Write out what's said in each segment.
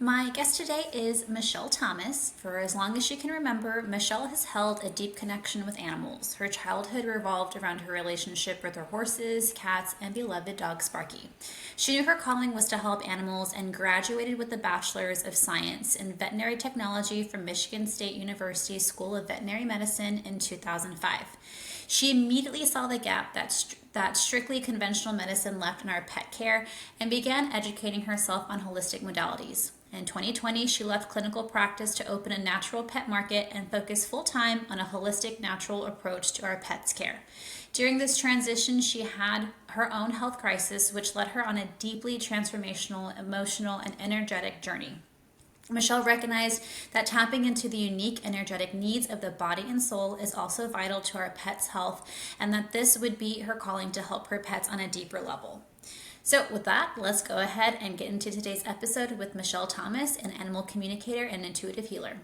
My guest today is Michelle Thomas. For as long as she can remember, Michelle has held a deep connection with animals. Her childhood revolved around her relationship with her horses, cats, and beloved dog Sparky. She knew her calling was to help animals and graduated with a Bachelor's of Science in Veterinary Technology from Michigan State University School of Veterinary Medicine in 2005. She immediately saw the gap that strictly conventional medicine left in our pet care and began educating herself on holistic modalities. In 2020, she left clinical practice to open a natural pet market and focus full time on a holistic, natural approach to our pets' care. During this transition, she had her own health crisis, which led her on a deeply transformational, emotional, and energetic journey. Michelle recognized that tapping into the unique energetic needs of the body and soul is also vital to our pets' health, and that this would be her calling to help her pets on a deeper level. So, with that, let's go ahead and get into today's episode with Michelle Thomas, an animal communicator and intuitive healer.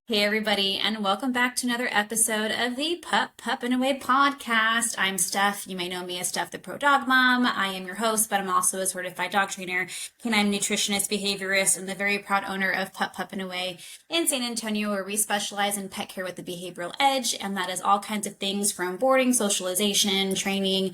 Hey, everybody, and welcome back to another episode of the Pup and Away podcast. I'm Steph. You may know me as Steph, the Pro Dog Mom. I am your host, but I'm also a certified dog trainer, canine nutritionist, behaviorist, and the very proud owner of Pup and Away in San Antonio, where we specialize in pet care with the behavioral edge, and that is all kinds of things from boarding, socialization, training.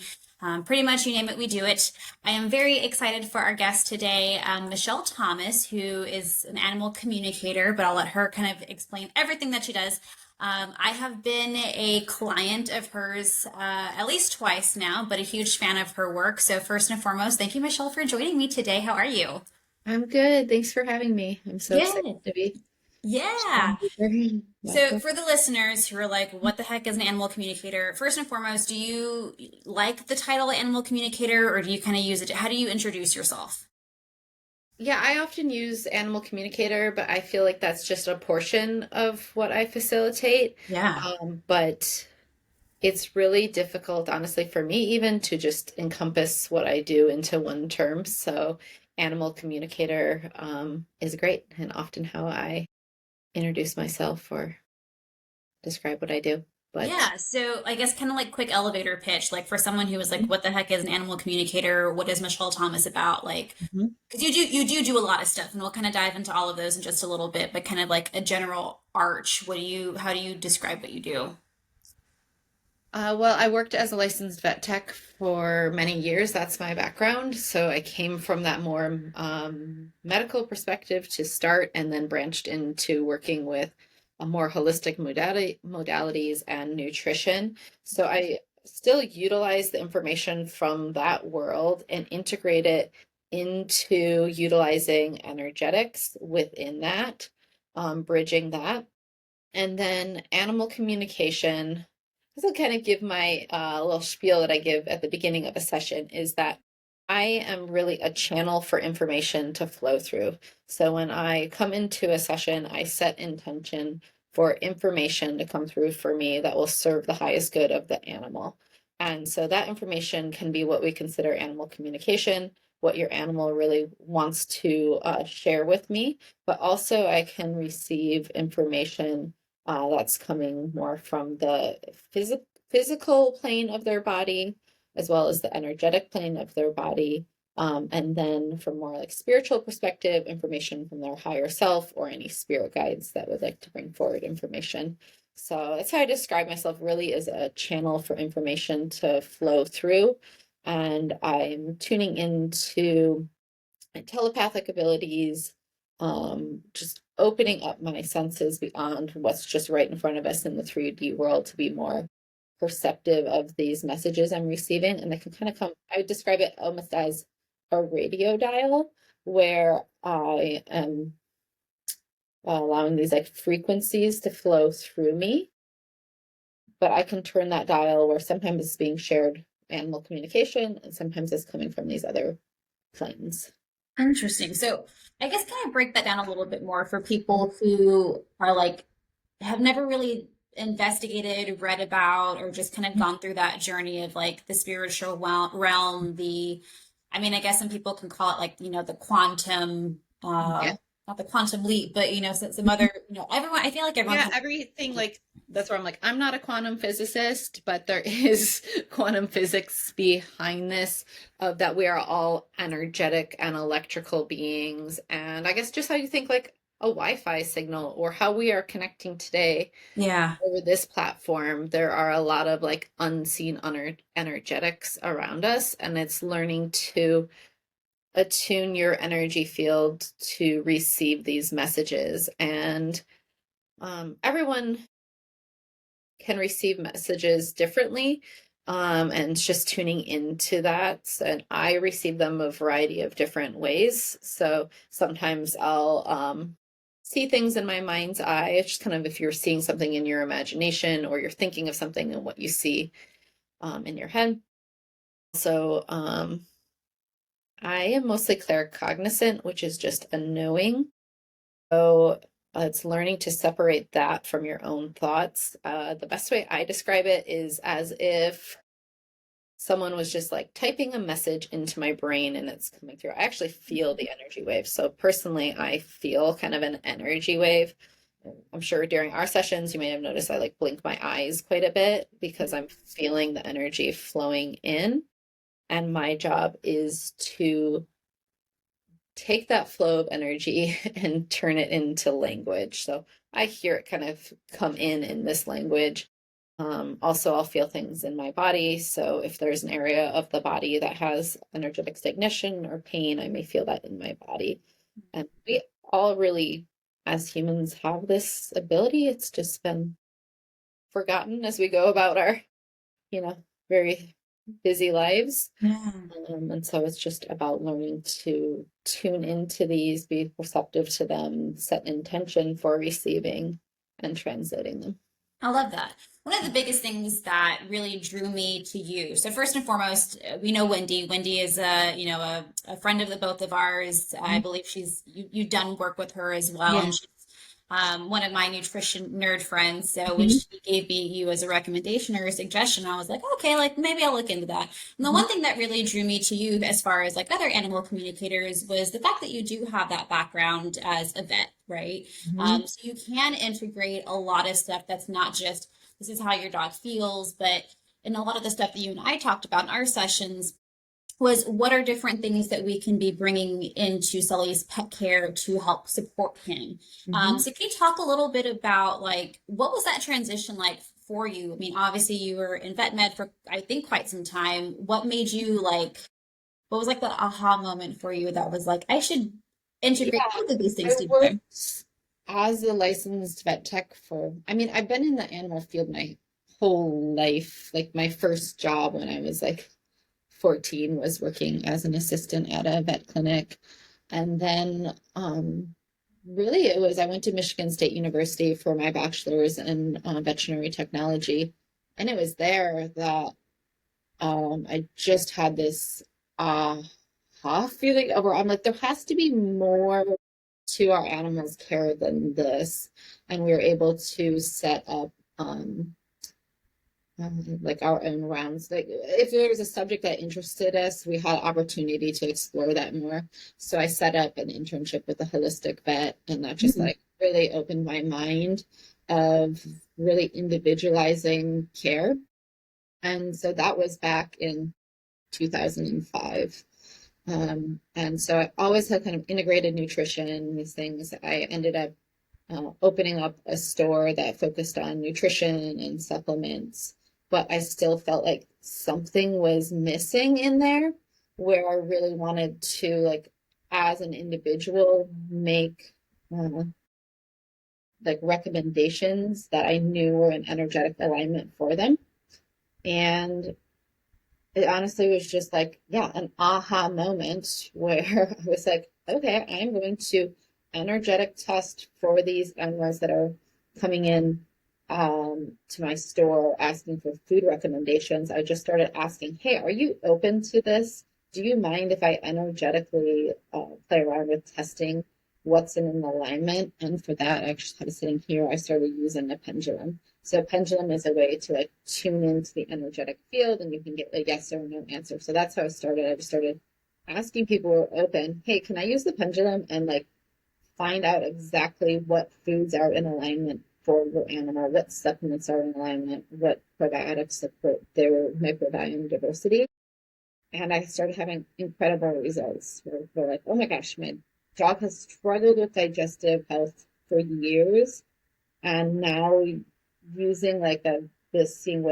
Pretty much you name it, we do it. I am very excited for our guest today, Michelle Thomas, who is an animal communicator, but I'll let her kind of explain everything that she does. I have been a client of hers at least twice now, but a huge fan of her work. So first and foremost, thank you, Michelle, for joining me today. How are you? I'm good. Thanks for having me. I'm so excited Good. to be Yeah. chatting with you. Yeah, So, go. for the listeners who are like, what the heck is an animal communicator? First and foremost, do you like the title animal communicator or do you kind of use it? How do you introduce yourself? Yeah, I often use animal communicator, but I feel like that's just a portion of what I facilitate. Yeah. But it's really difficult, honestly, for me even to just encompass what I do into one term. So, animal communicator is great and often how I introduce myself or describe what I do. But Yeah. So, I guess kind of like quick elevator pitch, like for someone who is like, what the heck is an animal communicator? What is Michelle Thomas about? Like, Mhm. because you do a lot of stuff, and we'll kind of dive into all of those in just a little bit, but kind of like a general arch. How do you describe what you do? Well, I worked as a licensed vet tech for many years. That's my background. So I came from that more medical perspective to start and then branched into working with a more holistic modalities and nutrition. So I still utilize the information from that world and integrate it into utilizing energetics within that, bridging that. And then animal communication. This will kind of give my little spiel that I give at the beginning of a session is that I am really a channel for information to flow through. So when I come into a session, I set intention for information to come through for me that will serve the highest good of the animal. And so that information can be what we consider animal communication, what your animal really wants to share with me, but also I can receive information that's coming more from the physical plane of their body, as well as the energetic plane of their body. And then from more like spiritual perspective, information from their higher self or any spirit guides that would like to bring forward information. So that's how I describe myself really as a channel for information to flow through. And I'm tuning into my telepathic abilities, just opening up my senses beyond what's just right in front of us in the 3D world to be more perceptive of these messages I'm receiving. And they can kind of come, I would describe it almost as a radio dial where I am allowing these like frequencies to flow through me. But I can turn that dial where sometimes it's being shared animal communication and sometimes it's coming from these other planes. Interesting. So I guess can I break that down a little bit more for people who are like have never really investigated, read about, or just kind of gone through that journey of like the spiritual realm, I mean, I guess some people can call it like, the quantum Yeah. not the quantum leap, but some other, everyone. I feel like everyone Yeah, has. everything like that's where I'm like, I'm not a quantum physicist, but there is quantum physics behind this of that we are all energetic and electrical beings. And I guess just how you think like a Wi-Fi signal or how we are connecting today Yeah. over this platform, there are a lot of like unseen energetics around us, and it's learning to attune your energy field to receive these messages. And everyone can receive messages differently. And it's just tuning into that. And I receive them a variety of different ways. So sometimes I'll see things in my mind's eye. It's just kind of if you're seeing something in your imagination or you're thinking of something and what you see in your head. So I am mostly claircognizant, which is just a knowing. So it's learning to separate that from your own thoughts. The best way I describe it is as if someone was just like typing a message into my brain and it's coming through. I actually feel the energy wave. So personally, I feel kind of an energy wave. I'm sure during our sessions, you may have noticed I like blink my eyes quite a bit because I'm feeling the energy flowing in. And my job is to take that flow of energy and turn it into language. So I hear it kind of come in this language. Also, I'll feel things in my body. So if there's an area of the body that has energetic stagnation or pain, I may feel that in my body. And we all really, as humans, have this ability. It's just been forgotten as we go about our, very busy lives. Yeah. And so it's just about learning to tune into these, be receptive to them, set intention for receiving and translating them. I love that. One of the biggest things that really drew me to you. So first and foremost, we know Wendy. Wendy is a friend of the both of ours. I Mhm. believe you've done work with her as well, Yeah. and she's one of my nutrition nerd friends. So when Mhm. she gave me you as a recommendation or a suggestion, I was like, okay, like maybe I'll look into that. And the Mhm. one thing that really drew me to you as far as like other animal communicators was the fact that you do have that background as a vet, right? Mhm. So you can integrate a lot of stuff that's not just this is how your dog feels, but in a lot of the stuff that you and I talked about in our sessions was what are different things that we can be bringing into Sully's pet care to help support him. Mhm. So can you talk a little bit about like what was that transition like for you? I mean, obviously you were in vet med for I think quite some time. What made you like? What was like the aha moment for you that was like I should integrate Yeah, both of these I things together? worked as a licensed vet tech I've been in the animal field my whole life. Like my first job when I was like 14 was working as an assistant at a vet clinic. And then really it was I went to Michigan State University for my bachelor's in veterinary technology. And it was there that I just had this feeling over. I'm like, there has to be more to our animals' care than this. And we were able to set up like our own rounds. Like if there was a subject that interested us, we had opportunity to explore that more. So I set up an internship with a holistic vet, and that just like really opened my mind of really individualizing care. And so that was back in 2005. And so I always had kind of integrated nutrition and these things. I ended up opening up a store that focused on nutrition and supplements, but I still felt like something was missing in there where I really wanted to, like, as an individual, make uh, like recommendations that I knew were in energetic alignment for them. And it honestly was just like, yeah, an aha moment where I was like, okay, I'm going to energetic test for these animals that are coming in to my store asking for food recommendations. I just started asking, hey, are you open to this? Do you mind if I energetically play around with testing what's in alignment? And for that, I actually started sitting here. I started using a pendulum. So pendulum is a way to like tune into the energetic field and you can get a yes or no answer. So that's how I started. I just started asking people who are open, hey, can I use the pendulum and like find out exactly what foods are in alignment for your animal, what supplements are in alignment, what probiotics support their microbiome diversity. And I started having incredible results where they're like, oh my gosh, my dog has struggled with digestive health for years. And now using like this, seeing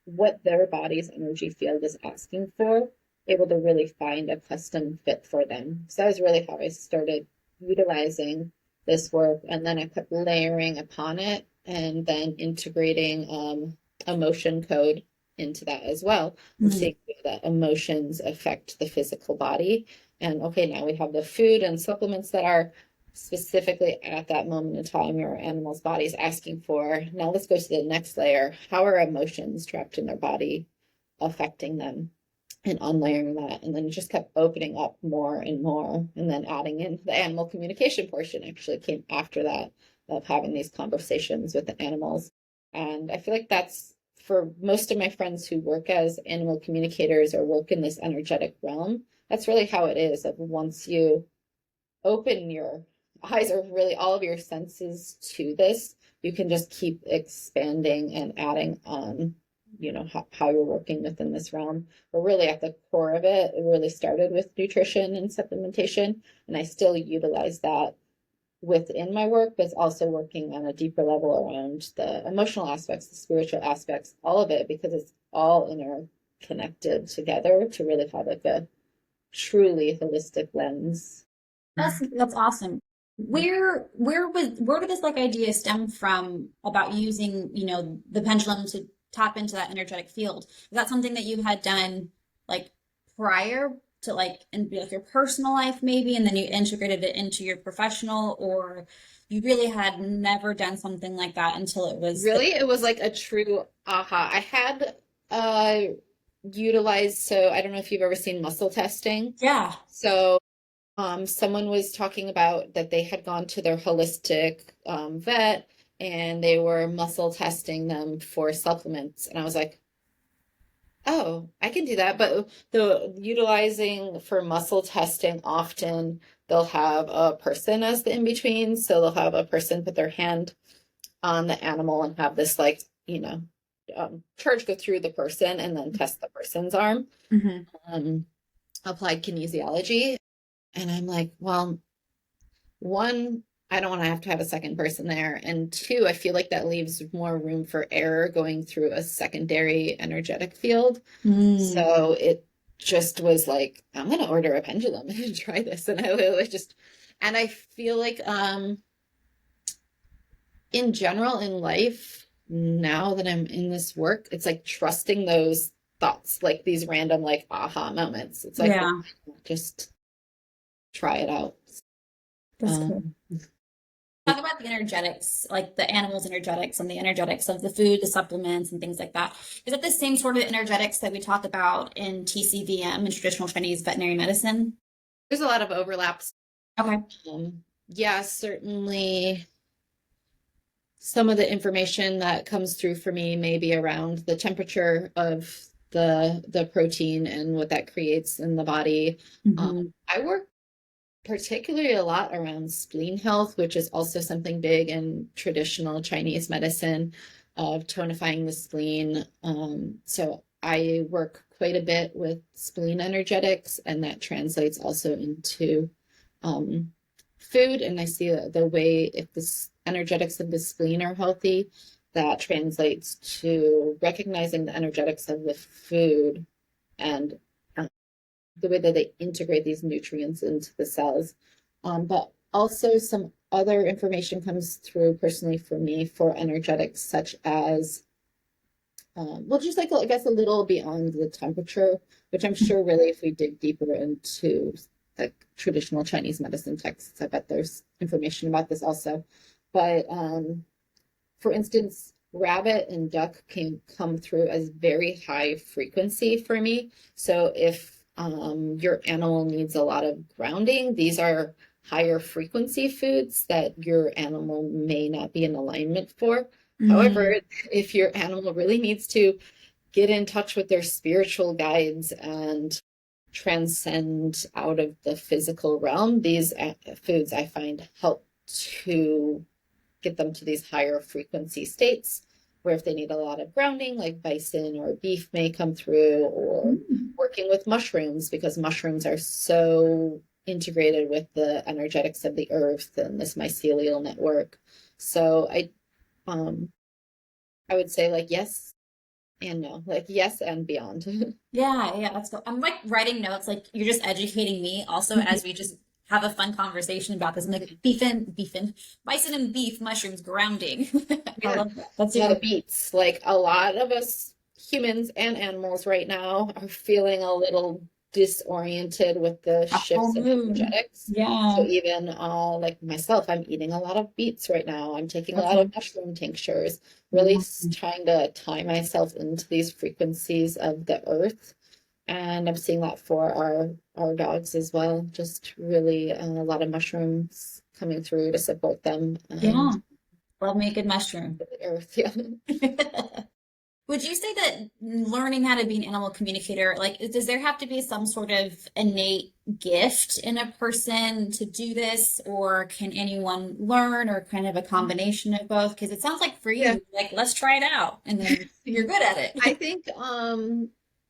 what their body's energy field is asking for, able to really find a custom fit for them. So that was really how I started utilizing this work. And then I kept layering upon it and then integrating emotion code into that as well, and Mhm. seeing that emotions affect the physical body. And okay, now we have the food and supplements that are specifically at that moment in time your animal's body is asking for. Now let's go to the next layer. How are emotions trapped in their body affecting them? And unlayering that, and then it just kept opening up more and more, and then adding in the animal communication portion actually came after that, of having these conversations with the animals. And I feel like that's for most of my friends who work as animal communicators or work in this energetic realm, that's really how it is. Of once you open your eyes or really all of your senses to this, you can just keep expanding and adding on, how you're working within this realm. But really at the core of it, it really started with nutrition and supplementation. And I still utilize that within my work, but it's also working on a deeper level around the emotional aspects, the spiritual aspects, all of it, because it's all interconnected together to really have like a truly holistic lens. That's awesome. Where did this like idea stem from about using, the pendulum to tap into that energetic field? Is that something that you had done like prior to like in like your personal life maybe, and then you integrated it into your professional, or you really had never done something like that until it was the Really, it was like a true aha. I had uh utilized, so I don't know if you've ever seen muscle testing. yeah. So someone was talking about that they had gone to their holistic vet and they were muscle testing them for supplements. And I was like, oh, I can do that. But the utilizing for muscle testing, often they'll have a person as the in between. So they'll have a person put their hand on the animal and have this like, charge go through the person and then test the person's arm. Hmm. Um, Applied kinesiology. And I'm like, well, one, I don't want to have a second person there. And two, I feel like that leaves more room for error going through a secondary energetic field. Mm. So it just was like, I'm going to order a pendulum and try this. And I literally just, and I feel like, in general in life, now that I'm in this work, it's like trusting those thoughts, like these random, like aha moments. It's like, Yeah, just try it out. that's cool. Um, Talk about the energetics, like the animals' energetics and the energetics of the food, the supplements, and things like that. Is it the same sort of energetics that we talk about in TCVM, in traditional Chinese veterinary medicine? there's a lot of overlaps. Okay. Yeah, certainly some of the information that comes through for me may be around the temperature of the protein and what that creates in the body. Hmm. I work particularly a lot around spleen health, which is also something big in traditional Chinese medicine, of tonifying the spleen. So I work quite a bit with spleen energetics, and that translates also into um, food. And I see the way if the energetics of the spleen are healthy, that translates to recognizing the energetics of the food and the way that they integrate these nutrients into the cells. But also some other information comes through personally for me for energetics, such as, well, just like, I guess, a little beyond the temperature, which I'm sure really if we dig deeper into like traditional Chinese medicine texts, I bet there's information about this also. But for instance, rabbit and duck can come through as very high frequency for me. So if your animal needs a lot of grounding, these are higher frequency foods that your animal may not be in alignment for. However, Mm. if your animal really needs to get in touch with their spiritual guides and transcend out of the physical realm, these foods I find help to get them to these higher frequency states where if they need a lot of grounding, like bison or beef may come through, or working with mushrooms, because mushrooms are so integrated with the energetics of the earth and this mycelial network. So I would say like yes and no, like yes and beyond. Yeah, that's cool. I'm like writing notes, like you're just educating me also as we just have a fun conversation about this. I'm like bison and beef, mushrooms, grounding. I Yeah. love that. That's Yeah, the super. beats. Like a lot of us humans and animals right now are feeling a little disoriented with the A full shifts of moon. energetics. So Yeah, even like myself, I'm eating a lot of beets right now. I'm taking a that's lot of one. mushroom tinctures, really Mhm. trying to tie myself into these frequencies of the earth. And I'm seeing that for our dogs as well. Just really a lot of mushrooms coming through to support them and Yeah, love me a good mushroom. the earth. Yeah. Would you say that learning how to be an animal communicator, like, does there have to be some sort of innate gift in a person to do this, or can anyone learn, or kind of a combination of both? Because it sounds like for Yeah. you, like, let's try it out, and then you're good at I it. think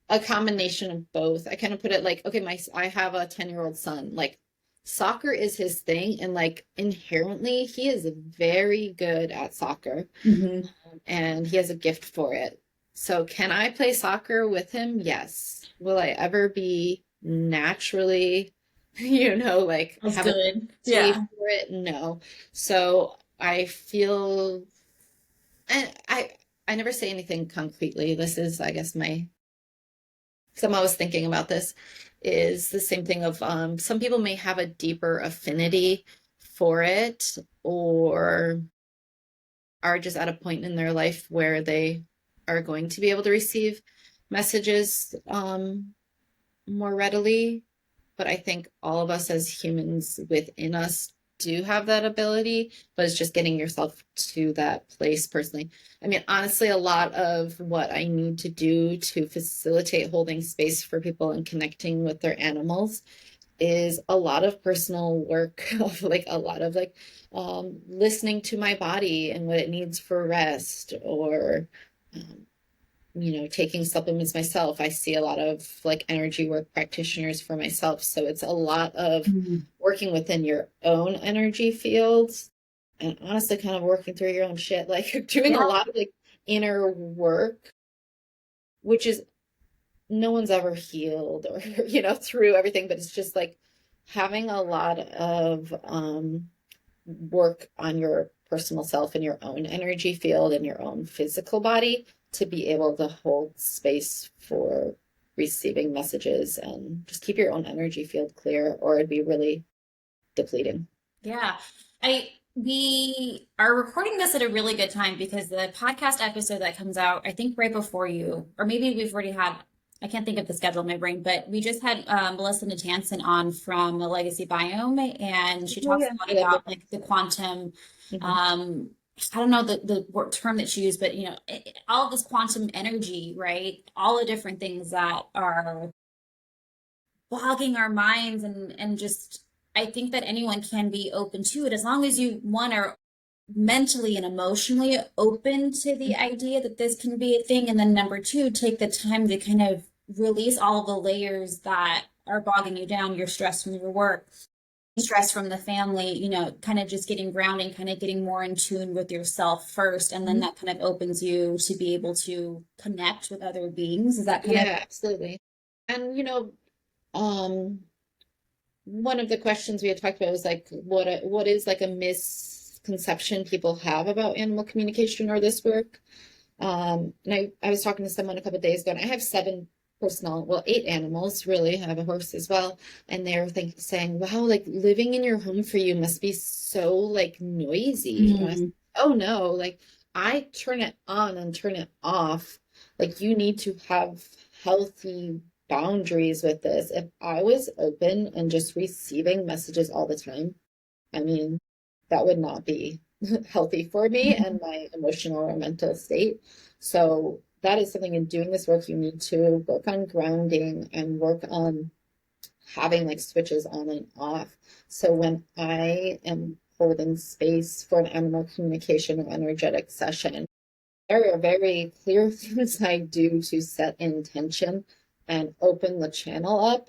a combination of both. I kind of put it like, okay, my I have a 10-year-old son. Like soccer is his thing, and like inherently he is very good at soccer, Hmm. and he has a gift for it. So can I play soccer with him? Yes. Will I ever be naturally, like That's have a good. tea Yeah. for it? No. So I feel and I never say anything concretely. This is, I guess, my some I was thinking about this is the same thing of some people may have a deeper affinity for it, or are just at a point in their life where they are going to be able to receive messages more readily. But I think all of us as humans within us do have that ability, but it's just getting yourself to that place personally. I mean, honestly, a lot of what I need to do to facilitate holding space for people and connecting with their animals is a lot of personal work of like a lot of like listening to my body and what it needs for rest, or um, taking supplements myself. I see a lot of like energy work practitioners for myself. So it's a lot of Mhm. working within your own energy fields and honestly kind of working through your own shit, like doing a Yeah. lot of like inner work, which is no one's ever healed or, through everything, but it's just like having a lot of work on your personal self and your own energy field and your own physical body to be able to hold space for receiving messages and just keep your own energy field clear, or it'd be really depleting. Yeah. We are recording this at a really good time because the podcast episode that comes out, I think right before you, or maybe we've already had, I can't think of the schedule in my brain, but we just had Melissa Natanson on from the Legacy Biome, and she Oh talks yeah, a lot I love about it. like the quantum, Mhm. um, I don't know the term that she used, but all of this quantum energy, right? All the different things that are bogging our minds and just I think that anyone can be open to it as long as you one are mentally and emotionally open to the idea that this can be a thing, and then number two, take the time to kind of release all of the layers that are bogging you down, your stress from your work, stress from the family, kind of just getting grounding, kind of getting more in tune with yourself first, and then Mhm. that kind of opens you to be able to connect with other beings. Is that kind of Yeah, absolutely. And um one of the questions we had talked about was like what is like a misconception people have about animal communication or this work. And I was talking to someone a couple of days ago, and I have seven personal, well, eight animals, really. I have a horse as well. And they were saying, wow, like living in your home for you must be so like noisy. And I was, mm, oh no, like I turn it on and turn it off. Like you need to have healthy boundaries with this. If I was open and just receiving messages all the time, I mean, that would not be healthy for me and my emotional or mental state. So that is something in doing this work, you need to work on grounding and work on having like switches on and off. So when I am holding space for an animal communication or energetic session. There are very clear things I do to set intention and open the channel up.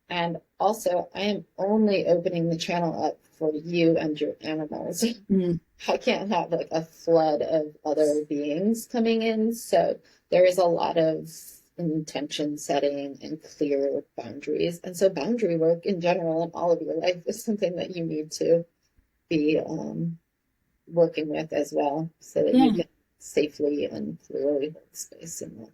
And also, I am only opening the channel up for you and your animals. Mm. I can't have like a flood of other beings coming in. So there is a lot of intention setting and clear boundaries. And so boundary work in general in all of your life is something that you need to be working with as well, so that Yeah. you can safely and clearly hold space and not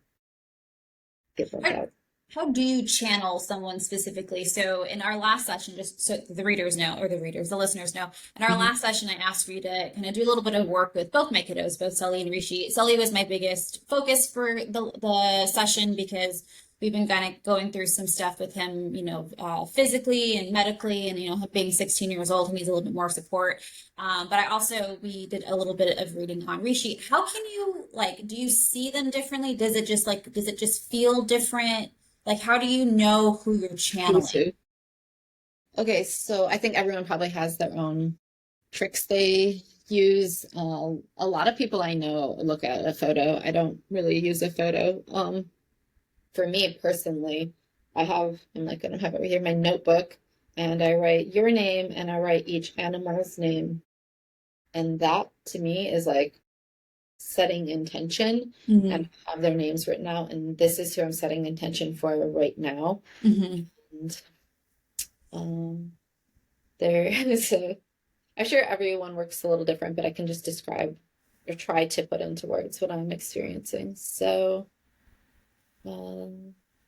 get burnt out. How do you channel someone specifically? So in our last session, just so the readers know, or the listeners know, in our last session, I asked for you to kind of do a little bit of work with both my kiddos, both Sully and Rishi. Sully was my biggest focus for the session because we've been kind of going through some stuff with him, physically and medically, and, being 16 years old, he needs a little bit more support. We did a little bit of reading on Rishi. How can you, do you see them differently? Does it just feel different? Like, how do you know who you're channeling? Okay, so I think everyone probably has their own tricks they use. A lot of people I know look at a photo. I don't really use a photo. For me personally, I'm going to have it right here, my notebook, and I write your name and I write each animal's name. And that to me is like setting intention and have their names written out. And this is who I'm setting intention for right now. And there is I'm sure everyone works a little different, but I can just describe or try to put into words what I'm experiencing. So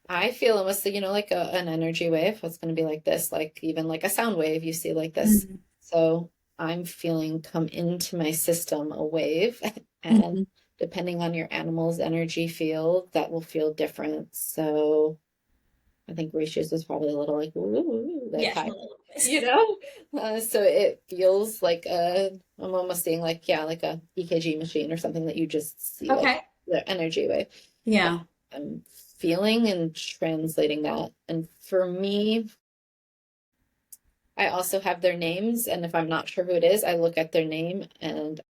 I feel almost, like an energy wave. It's going to be like this, like even like a sound wave you see like this. So I'm feeling come into my system a wave, and depending on your animal's energy field, that will feel different. So I think Rishi's was probably a little like, ooh, like Yeah. high, so it feels like I'm almost seeing like, yeah, like a EKG machine or something that you just see like the energy wave. Yeah. I'm feeling and translating that. And for me, I also have their names. And if I'm not sure who it is, I look at their name, and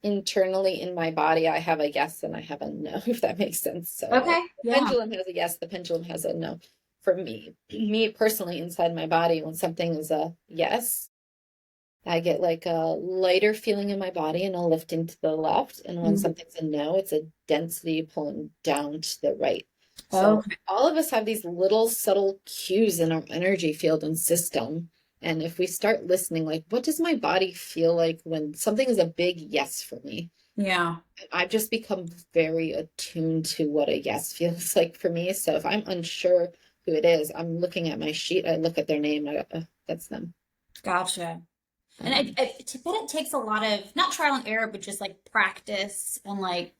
internally in my body, I have a yes and I have a no, if that makes sense. So Okay. the pendulum has a yes, the pendulum has a no. For me personally, inside my body, when something is a yes, I get like a lighter feeling in my body and a lifting to the left. And when something's a no, it's a density pulling down to the right. So all of us have these little subtle cues in our energy field and system. And if we start listening, like, what does my body feel like when something is a big yes for me? Yeah. I've just become very attuned to what a yes feels like for me. So if I'm unsure who it is, I'm looking at my sheet, I look at their name, and I go, oh, that's them. Gotcha. And it takes a lot of not trial and error, but just like practice and like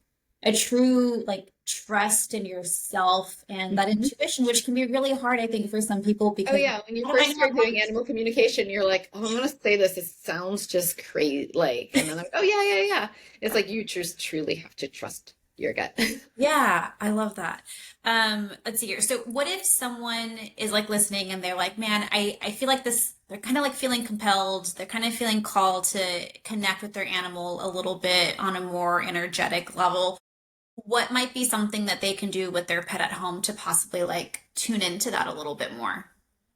a true like trust in yourself and that intuition, which can be really hard, I think, for some people Oh because yeah, when you first start doing animal communication, you're like, oh, I'm gonna say this. It sounds just crazy, like, and then I'm like, oh yeah. It's like you just truly have to trust your gut. Yeah, I love that. Let's see here. So what if someone is like listening and they're like, man, I feel like this, they're kind of like feeling compelled, they're kind of feeling called to connect with their animal a little bit on a more energetic level. What might be something that they can do with their pet at home to possibly like tune into that a little bit more?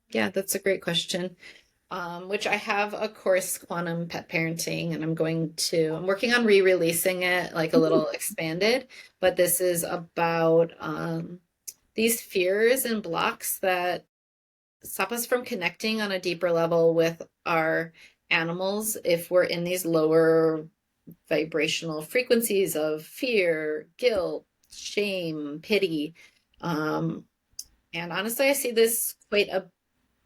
Yeah, that's a great question. Which I have a course, Quantum Pet Parenting, and I'm working on re-releasing it like a little expanded, but this is about these fears and blocks that stop us from connecting on a deeper level with our animals if we're in these lower vibrational frequencies of fear, guilt, shame, pity. And honestly, I see this quite a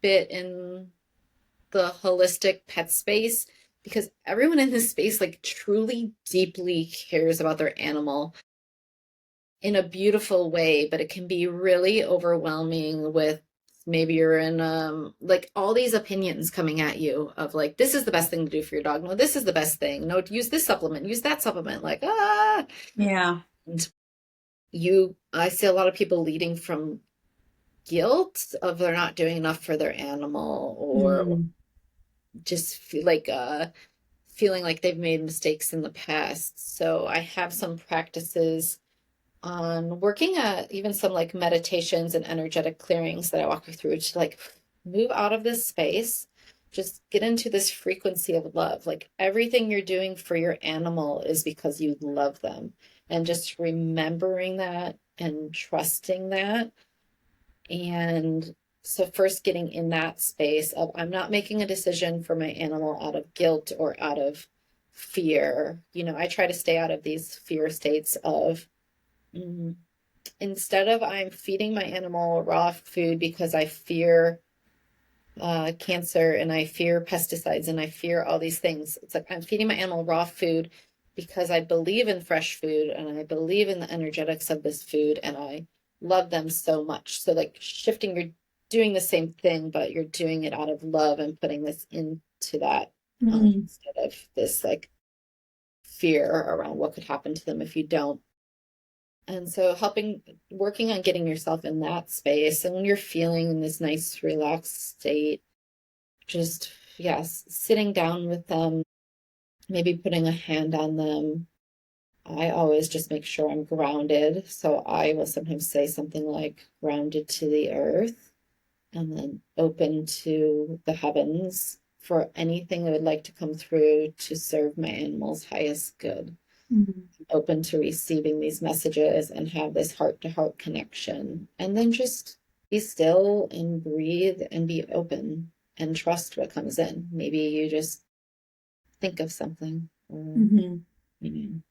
bit in the holistic pet space because everyone in this space like truly deeply cares about their animal in a beautiful way, but it can be really overwhelming with maybe you're in like all these opinions coming at you of like, this is the best thing to do for your dog, no, this is the best thing, no, use this supplement, use that supplement, like Yeah. and I see a lot of people leading from guilt of they're not doing enough for their animal, or just feel like feeling like they've made mistakes in the past. So I have some practices on working at even some like meditations and energetic clearings that I walk you through to like move out of this space, just get into this frequency of love. Like everything you're doing for your animal is because you love them. And just remembering that and trusting that. And so, first getting in that space of I'm not making a decision for my animal out of guilt or out of fear. I try to stay out of these fear states of, mm, instead of I'm feeding my animal raw food because I fear cancer and I fear pesticides and I fear all these things. It's like I'm feeding my animal raw food because I believe in fresh food and I believe in the energetics of this food and I love them so much. So, like, shifting, you're doing the same thing, but you're doing it out of love and putting this into that instead of this like fear around what could happen to them if you don't. And so working on getting yourself in that space. And when you're feeling in this nice, relaxed state, just, yes, sitting down with them, maybe putting a hand on them. I always just make sure I'm grounded. So I will sometimes say something like grounded to the earth and then open to the heavens for anything that would like to come through to serve my animal's highest good. Open to receiving these messages and have this heart to heart connection. And then just be still and breathe and be open and trust what comes in. Maybe you just think of something or you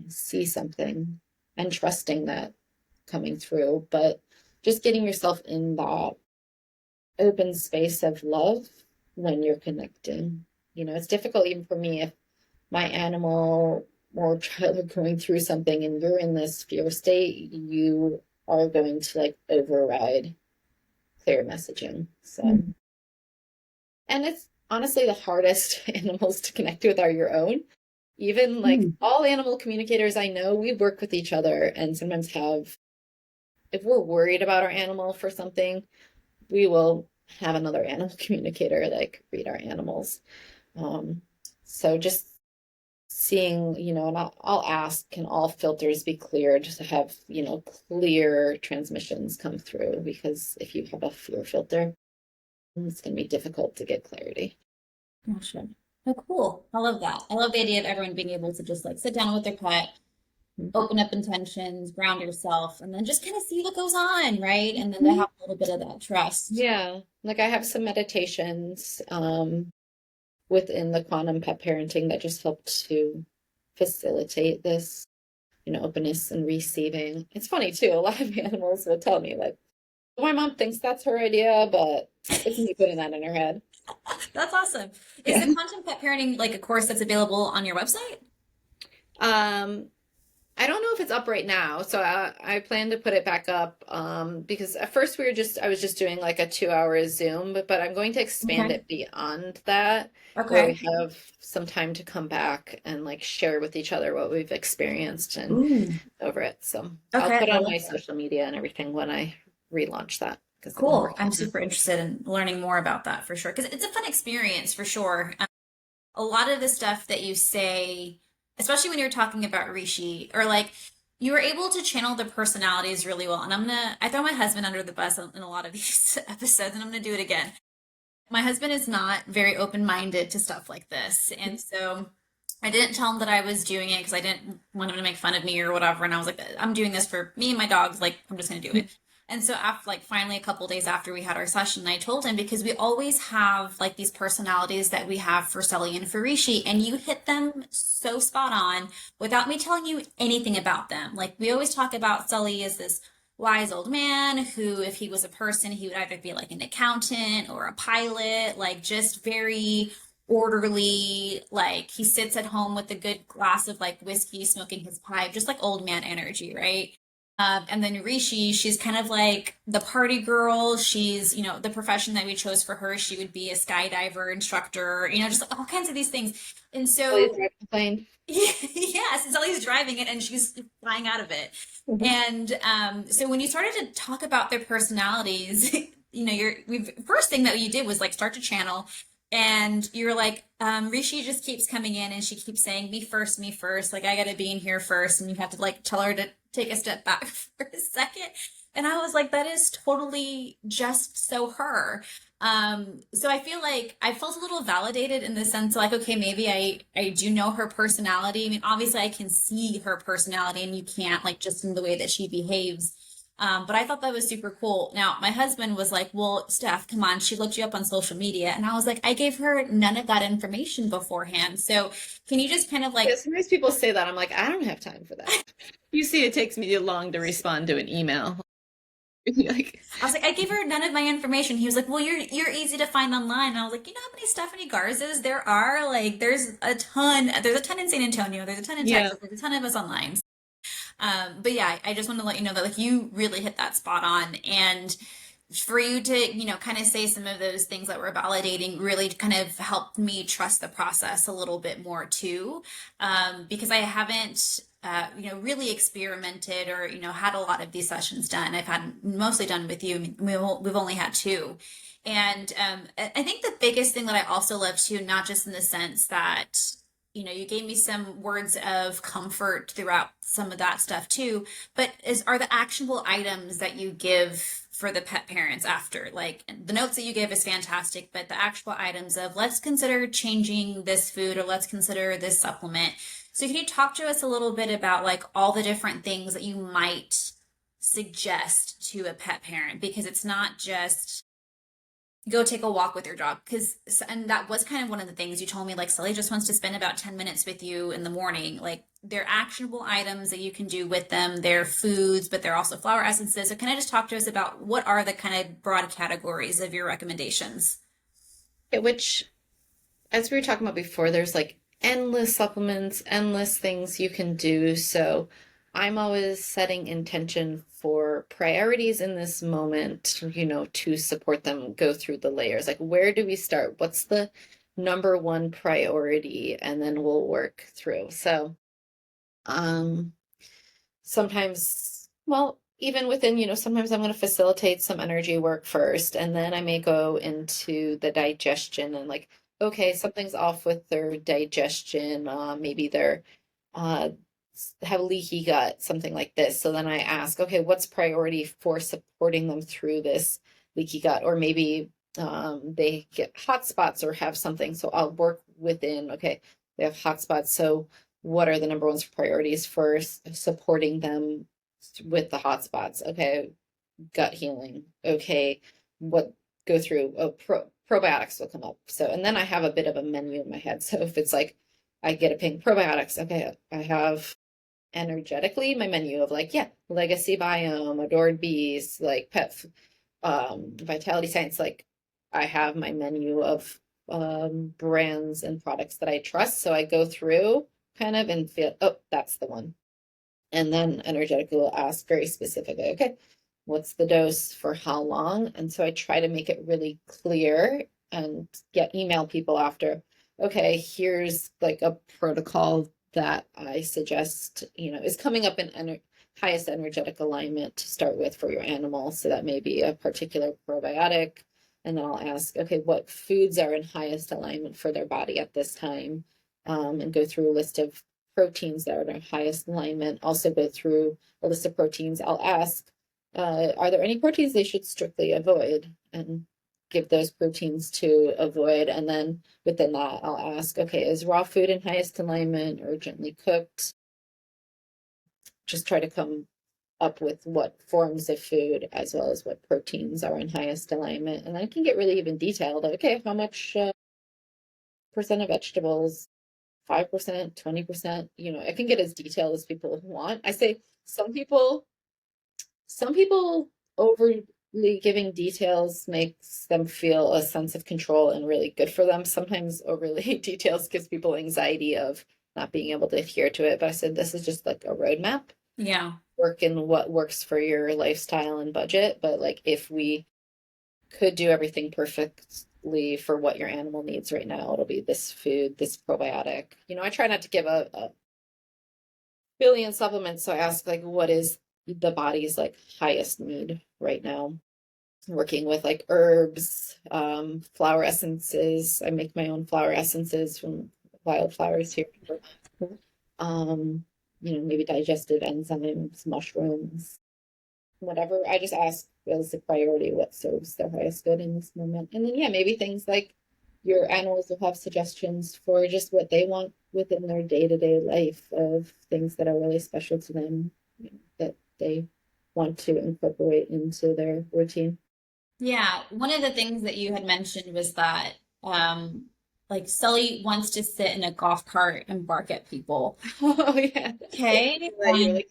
see something and trusting that coming through, but just getting yourself in that open space of love when you're connecting. It's difficult even for me if my animal or child are going through something and you're in this fear state, you are going to like override clear messaging. So, and it's honestly the hardest animals to connect with are your own. Even like all animal communicators I know, we work with each other and sometimes if we're worried about our animal for something, we will have another animal communicator like read our animals. So just seeing, and I'll ask, can all filters be cleared to have, clear transmissions come through? Because if you have a fear filter, it's going to be difficult to get clarity. Gotcha. Oh, cool. I love that. I love the idea of everyone being able to just like sit down with their pet, open up intentions, ground yourself, and then just kind of see what goes on, right? And then to have a little bit of that trust. Yeah. Like I have some meditations within the quantum pet parenting that just help to facilitate this, openness and receiving. It's funny too. A lot of animals will tell me like, my mom thinks that's her idea, but it's me putting that in her head. That's awesome. Is the quantum pet parenting like a course that's available on your website? I don't know if it's up right now, so I plan to put it back up because at first I was just doing like a 2 hour Zoom, but I'm going to expand it beyond that, where we have some time to come back and like share with each other what we've experienced and over it. So I'll put on my social media and everything when I relaunch that. Cool. I'm super interested in learning more about that for sure, because it's a fun experience for sure. A lot of the stuff that you say, especially when you're talking about Rishi, or like you were able to channel the personalities really well. And I throw my husband under the bus in a lot of these episodes, and I'm gonna do it again. My husband is not very open-minded to stuff like this. And so I didn't tell him that I was doing it because I didn't want him to make fun of me or whatever. And I was like, I'm doing this for me and my dogs. Like, I'm just gonna do it. And so after, like, finally a couple days after we had our session, I told him, because we always have like these personalities that we have for Sully and for Rishi, and you hit them so spot on without me telling you anything about them. Like, we always talk about Sully as this wise old man who, if he was a person, he would either be like an accountant or a pilot, like just very orderly, like he sits at home with a good glass of like whiskey, smoking his pipe, just like old man energy, right? And then Rishi, she's kind of like the party girl. She's, the profession that we chose for her. She would be a skydiver instructor, just all kinds of these things. And so, yes, and Sully's driving it and she's flying out of it. And so when you started to talk about their personalities, first thing that you did was like start to channel. And you're like, Rishi just keeps coming in and she keeps saying, me first. Like, I gotta be in here first. And you have to like tell her to take a step back for a second. And I was like, that is totally just so her. So I feel like I felt a little validated in the sense like, okay, maybe I do know her personality. I mean, obviously I can see her personality and you can't like just in the way that she behaves. But I thought that was super cool. Now, my husband was like, well, Steph, come on, she looked you up on social media. And I was like, I gave her none of that information beforehand. So can you just kind of Yeah, like, sometimes people say that. I'm like, I don't have time for that. You see, it takes me long to respond to an email. Like, I was like, I gave her none of my information. He was like, well, you're easy to find online. And I was like, you know how many Stephanie Garzas there are? Like, there's a ton in San Antonio, there's a ton in yeah. Texas, there's a ton of us online. But yeah, I just want to let you know that like you really hit that spot on. And for you to, kind of say some of those things that were validating really kind of helped me trust the process a little bit more too. Because I haven't, really experimented or, had a lot of these sessions done. I've had mostly done with you. I mean, we've only had two. And I think the biggest thing that I also love too, not just in the sense that, you gave me some words of comfort throughout some of that stuff too, but are the actionable items that you give for the pet parents after? Like the notes that you give is fantastic, but the actual items of let's consider changing this food or let's consider this supplement. So can you talk to us a little bit about like all the different things that you might suggest to a pet parent? Because it's not just go take a walk with your dog, because and that was kind of one of the things you told me, like Sully just wants to spend about 10 minutes with you in the morning. Like they're actionable items that you can do with them. They're foods, but they're also flower essences. So can I just talk to us about what are the kind of broad categories of your recommendations? Which, as we were talking about before, there's like endless supplements, endless things you can do. So I'm always setting intention for priorities in this moment, to support them go through the layers. Like, where do we start? What's the number one priority? And then we'll work through. So, um, sometimes, well, even within, sometimes I'm going to facilitate some energy work first, and then I may go into the digestion and like, okay, something's off with their digestion. Maybe they're uh, have leaky gut, something like this. So then I ask, okay, what's priority for supporting them through this leaky gut? Or maybe they get hot spots or have something. So I'll work within, okay, they have hot spots. So what are the number ones priorities for supporting them with the hot spots? Okay, gut healing. Okay, what go through? Oh, probiotics will come up. So, and then I have a bit of a menu in my head. So if it's like I get a ping probiotics, okay, I have energetically my menu of like, yeah, legacy biome, adored bees, like pet, vitality science. Like I have my menu of brands and products that I trust. So I go through kind of and feel, oh, that's the one. And then energetically will ask very specifically, okay, what's the dose for how long? And so I try to make it really clear and get email people after, okay, here's like a protocol that I suggest, is coming up in highest energetic alignment to start with for your animal. So that may be a particular probiotic. And then I'll ask, okay, what foods are in highest alignment for their body at this time? And go through a list of proteins that are in highest alignment. Also go through a list of proteins. I'll ask, are there any proteins they should strictly avoid? And give those proteins to avoid. And then within that, I'll ask, okay, is raw food in highest alignment or gently cooked? Just try to come up with what forms of food as well as what proteins are in highest alignment. And I can get really even detailed. Okay, how much percent of vegetables, 5%, 20%, I can get as detailed as people want. I say some people overly giving details makes them feel a sense of control and really good for them. Sometimes overly details gives people anxiety of not being able to adhere to it. But I said this is just like a roadmap. Yeah. Work in what works for your lifestyle and budget. But like if we could do everything perfectly for what your animal needs right now, it'll be this food, this probiotic. I try not to give a billion supplements. So I ask like what is the body's like highest need right now. working with like herbs, flower essences. I make my own flower essences from wildflowers here. Um, maybe digestive enzymes, mushrooms, whatever. I just ask as a priority what serves their highest good in this moment. And then, yeah, maybe things like your animals will have suggestions for just what they want within their day-to-day life of things that are really special to them, that they want to incorporate into their routine. Yeah, one of the things that you had mentioned was that like Sully wants to sit in a golf cart and bark at people. Oh yeah. Okay. You're like,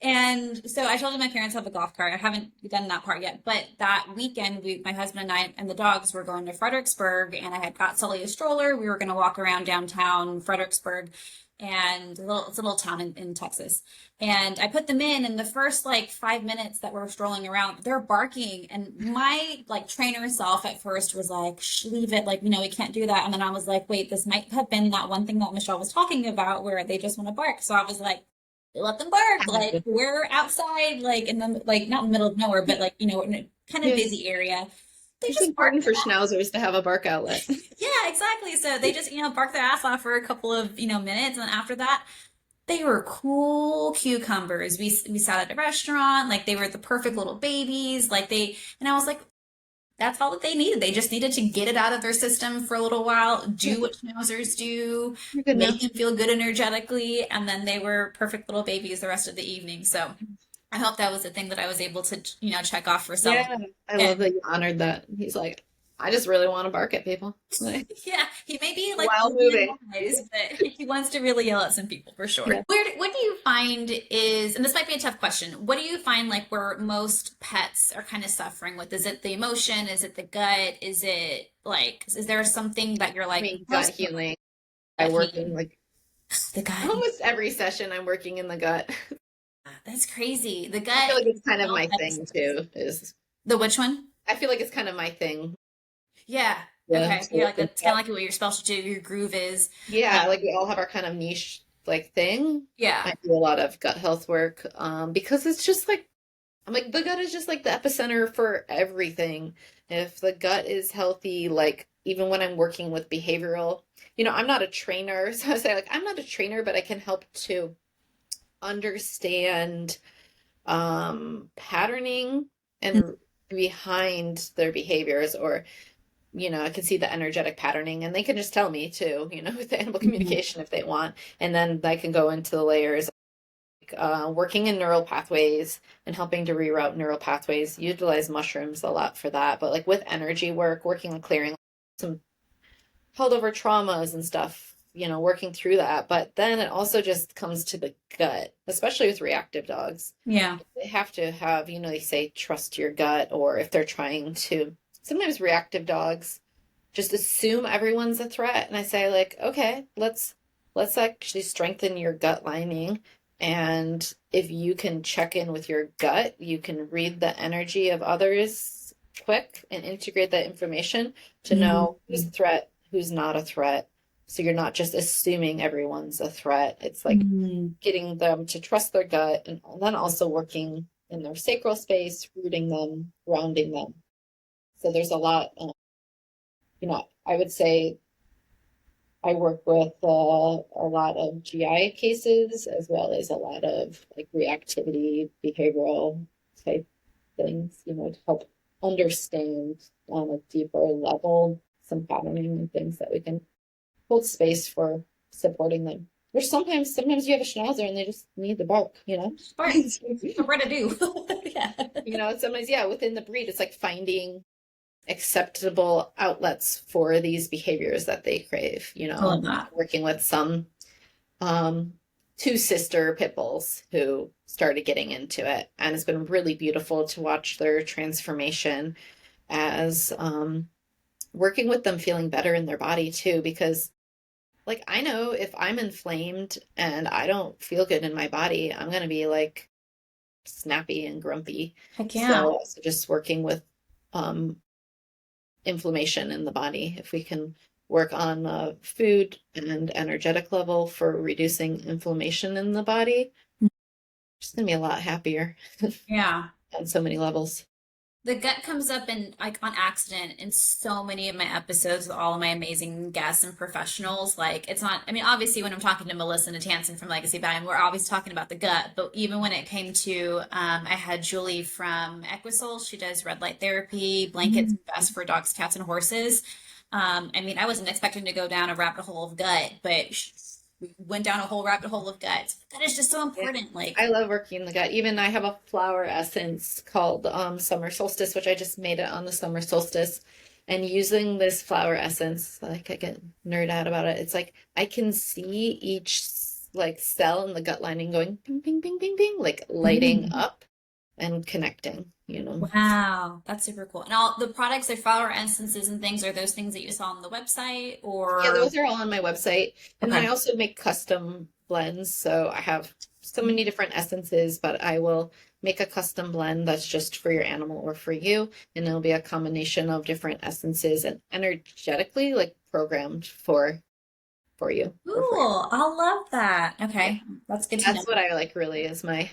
And so I told him my parents have a golf cart. I haven't done that part yet, but that weekend, my husband and I and the dogs were going to Fredericksburg, and I had got Sully a stroller. We were going to walk around downtown Fredericksburg, and it's a little town in Texas. And I put them in, and the first like 5 minutes that we're strolling around, they're barking. And my like trainer self at first was like, Shh, leave it, like, we can't do that. And then I was like, wait, this might have been that one thing that Michelle was talking about where they just want to bark. So I was like, let them bark. Like, we're outside, like in the like not in the middle of nowhere, but like in a kind of busy area. They it's just bark. important for schnauzers to have a bark outlet. Yeah, exactly. So they just bark their ass off for a couple of minutes, and then after that, they were cool cucumbers. We sat at a restaurant, like they were the perfect little babies. And I was like, that's all that they needed. They just needed to get it out of their system for a little while, do what schnauzers do, make them feel good energetically, and then they were perfect little babies the rest of the evening. So I hope that was a thing that I was able to, check off for some. Yeah, I love that you honored that. He's like, I just really want to bark at people. Like, yeah, he may be like while moving, but he wants to really yell at some people for sure. Yeah. What do you find is, and this might be a tough question, what do you find like where most pets are kind of suffering with? Is it the emotion? Is it the gut? Is it like, is there something that you're like, gut healing? I work in like the gut. Almost every session I'm working in the gut. That's crazy. The gut. I feel like it's kind of my thing too. Is the which one? I feel like it's kind of my thing. Yeah. Okay. Yeah, like that's kind of like what you're supposed to do. Your groove is. Yeah, like we all have our kind of niche like thing. Yeah. I do a lot of gut health work because it's just like I'm like the gut is just like the epicenter for everything. If the gut is healthy, like even when I'm working with behavioral, I'm not a trainer, so I say like I'm not a trainer, but I can help to understand patterning and behind their behaviors, or I can see the energetic patterning, and they can just tell me too, with the animal communication if they want, and then I can go into the layers, working in neural pathways and helping to reroute neural pathways. Utilize mushrooms a lot for that, but like with energy work, working on clearing some held over traumas and stuff, working through that. But then it also just comes to the gut, especially with reactive dogs. Yeah. They have to have, they say trust your gut, or if they're trying to, sometimes reactive dogs just assume everyone's a threat. And I say like, okay, let's actually strengthen your gut lining. And if you can check in with your gut, you can read the energy of others quick and integrate that information to know who's a threat, who's not a threat. So you're not just assuming everyone's a threat. It's like getting them to trust their gut, and then also working in their sacral space, rooting them, grounding them. So there's a lot, I would say I work with a lot of GI cases, as well as a lot of like reactivity, behavioral type things, to help understand on a deeper level some patterning and things that we can hold space for supporting them. Or sometimes you have a schnauzer and they just need the bark, Bark. What to do? Yeah. Sometimes, within the breed, it's like finding acceptable outlets for these behaviors that they crave. Working with some two sister pit bulls who started getting into it, and it's been really beautiful to watch their transformation as working with them feeling better in their body too, because like I know if I'm inflamed and I don't feel good in my body, I'm going to be like snappy and grumpy. Heck yeah. So just working with inflammation in the body, if we can work on food and energetic level for reducing inflammation in the body, just going to be a lot happier. Yeah. On so many levels. The gut comes up in like on accident in so many of my episodes with all of my amazing guests and professionals. Like it's not, I mean, obviously when I'm talking to Melissa Natanson from Legacy Bound, we're always talking about the gut. But even when it came to, I had Julie from Equisol. She does red light therapy, blankets Mm. best for dogs, cats, and horses. I mean, I wasn't expecting to go down a rabbit hole of gut, but we went down a whole rabbit hole of gut. Gut is just so Yeah. important. Like, I love working in the gut. Even I have a flower essence called Summer Solstice, which I just made it on the summer solstice. And using this flower essence, like I get nerd out about it. It's like I can see each like cell in the gut lining going ping, ping, ping, ping, ping, like lighting up and connecting, you know. wow, that's super cool. And all the products, like flower essences and things, are those things that you saw on the website Yeah, or those are all on my website. And then okay. I also make custom blends. So I have so many different essences, but I will make a custom blend that's just for your animal or for you. And it'll be a combination of different essences and energetically like programmed for you or for your Cool. I love that. yeah. Okay. That's good to know. That's what I like really is my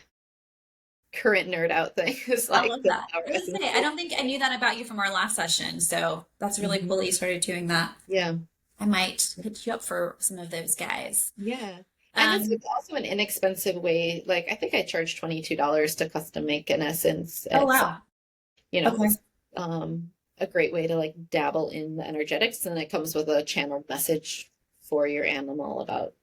current nerd out thing is I like love the that. flower I was gonna say, I essences. don't think I knew that about you from our last session. So that's really Mhm. cool that you started doing that. Yeah. I might hit you up for some of those guys. Yeah. And it's Um, also an inexpensive way. Like I think I charge $22 to custom make an essence. oh It's wow. you know, Okay. it's a great way to like dabble in the energetics, and it comes with a channeled message for your animal about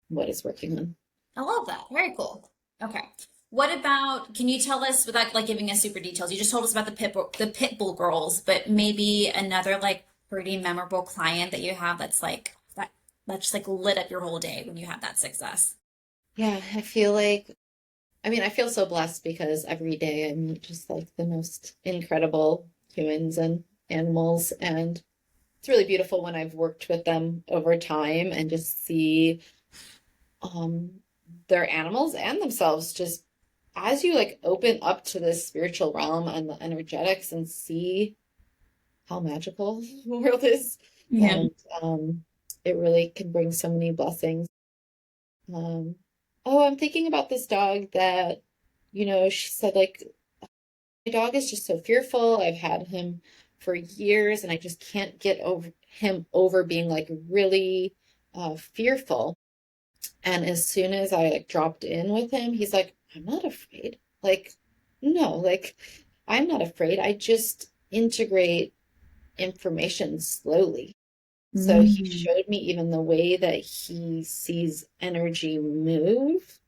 what it's working on. I love that. Very cool. Okay. What about, can you tell us without like giving us super details? You just told us about the pit bull girls, but maybe another like pretty memorable client that you have that's like that just like lit up your whole day when you had that success. Yeah, I feel like I mean, I feel so blessed because every day I meet just like the most incredible humans and animals, and it's really beautiful when I've worked with them over time and just see um their animals and themselves just as you like open up to this spiritual realm and the energetics and see how magical the world is. Yeah. And it really can bring so many blessings. Um, oh, I'm thinking about this dog that, she said, like, my dog is just so fearful. I've had him for years and I just can't get over him over being like really fearful. And as soon as I like dropped in with him, he's like, I'm not afraid. Like, no, like, I'm not afraid. I just integrate information slowly. So he Mm. showed me even the way that he sees energy move.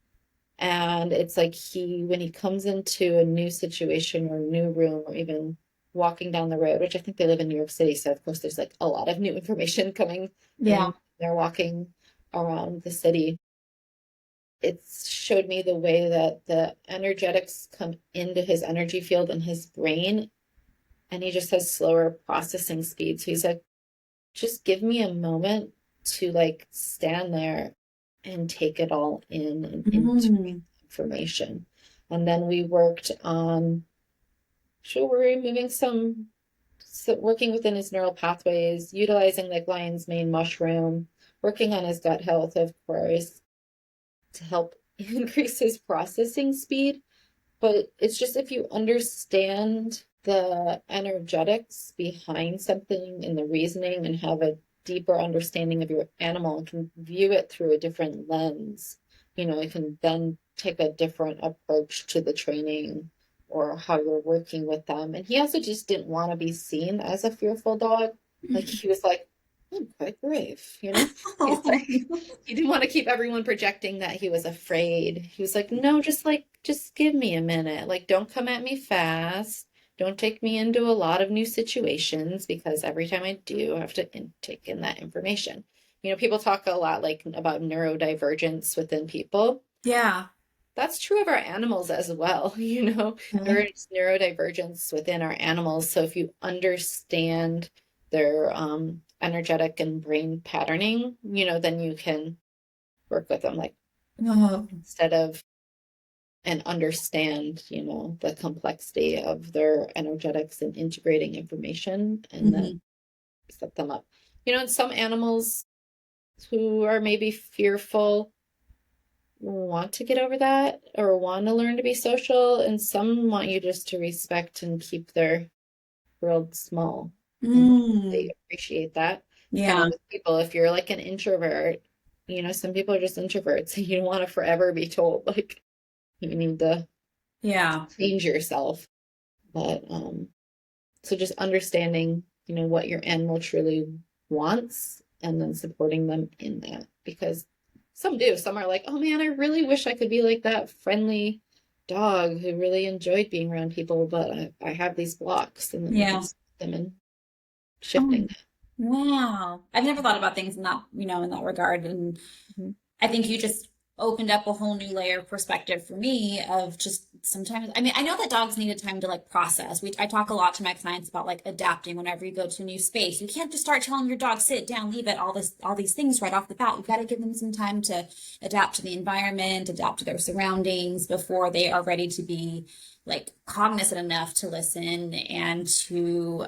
And it's like when he comes into a new situation or a new room or even walking down the road, which I think they live in New York City. So, of course, there's like a lot of new information coming Yeah. in. They're walking around the city. It's showed me the way that the energetics come into his energy field and his brain. And he just has slower processing speed. So he's like, just give me a moment to like stand there and take it all in and integrate Mm. information. And then we worked on, sure, we're removing working within his neural pathways, utilizing like lion's mane mushroom, working on his gut health, of course, to help increase his processing speed. But it's just if you understand the energetics behind something and the reasoning and have a deeper understanding of your animal and can view it through a different lens, it can then take a different approach to the training or how you're working with them. And he also just didn't want to be seen as a fearful dog. Like he was like, I'm quite brave. He's like, he didn't want to keep everyone projecting that he was afraid. He was like, no, just give me a minute. Like, don't come at me fast. Don't take me into a lot of new situations because every time I do, I have to take in that information. People talk a lot like about neurodivergence within people. Yeah. That's true of our animals as well. There Okay. is neurodivergence within our animals. So if you understand their energetic and brain patterning, then you can work with them like Oh. instead of and understand, the complexity of their energetics and integrating information and then Mhm. set them up. And some animals who are maybe fearful, want to get over that or want to learn to be social, and some want you just to respect and keep their world small. And Mm, they appreciate that. It's kind of yeah. with people, if you're like an introvert, some people are just introverts and you don't want to forever be told like you need to Yeah. change yourself. But so just understanding, what your animal truly wants and then supporting them in that. Because some do. Some are like, oh man, I really wish I could be like that friendly dog who really enjoyed being around people, but I have these blocks, and then we can Yeah. support them in Oh, shifting wow. I've never thought about things in that, in that regard. And that. I think you just opened up a whole new layer of perspective for me of just sometimes, I mean, I know that dogs need a time to like process. I talk a lot to my clients about like adapting whenever you go to a new space. You can't just start telling your dog, sit down, leave it, all these things right off the bat. You've got to give them some time to adapt to the environment, adapt to their surroundings before they are ready to be like cognizant enough to listen and to,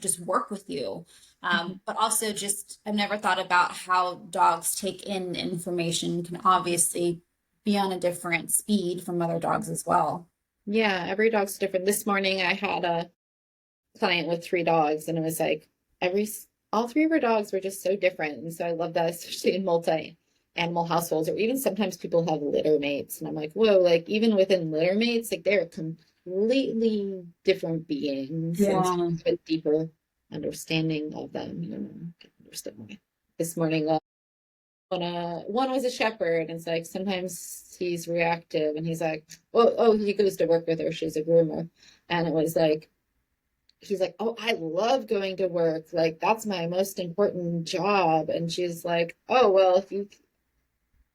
just work with you. Mhm. But also just, I've never thought about how dogs take in information can obviously be on a different speed from other dogs as well. Yeah, every dog's different. This morning I had a client with 3 dogs, and it was like all 3 of her dogs were just so different. And so I love that, especially in multi-animal households, or even sometimes people have litter mates. And I'm like, whoa, like even within litter mates, like they're completely different beings, and so Yeah. you have a deeper understanding of them, understand why. This morning, one was a shepherd, and it's like sometimes he's reactive, and he's like, oh, he goes to work with her. She's a groomer, and it was like he's like, oh, I love going to work. Like, that's my most important job. And she's like, oh, well,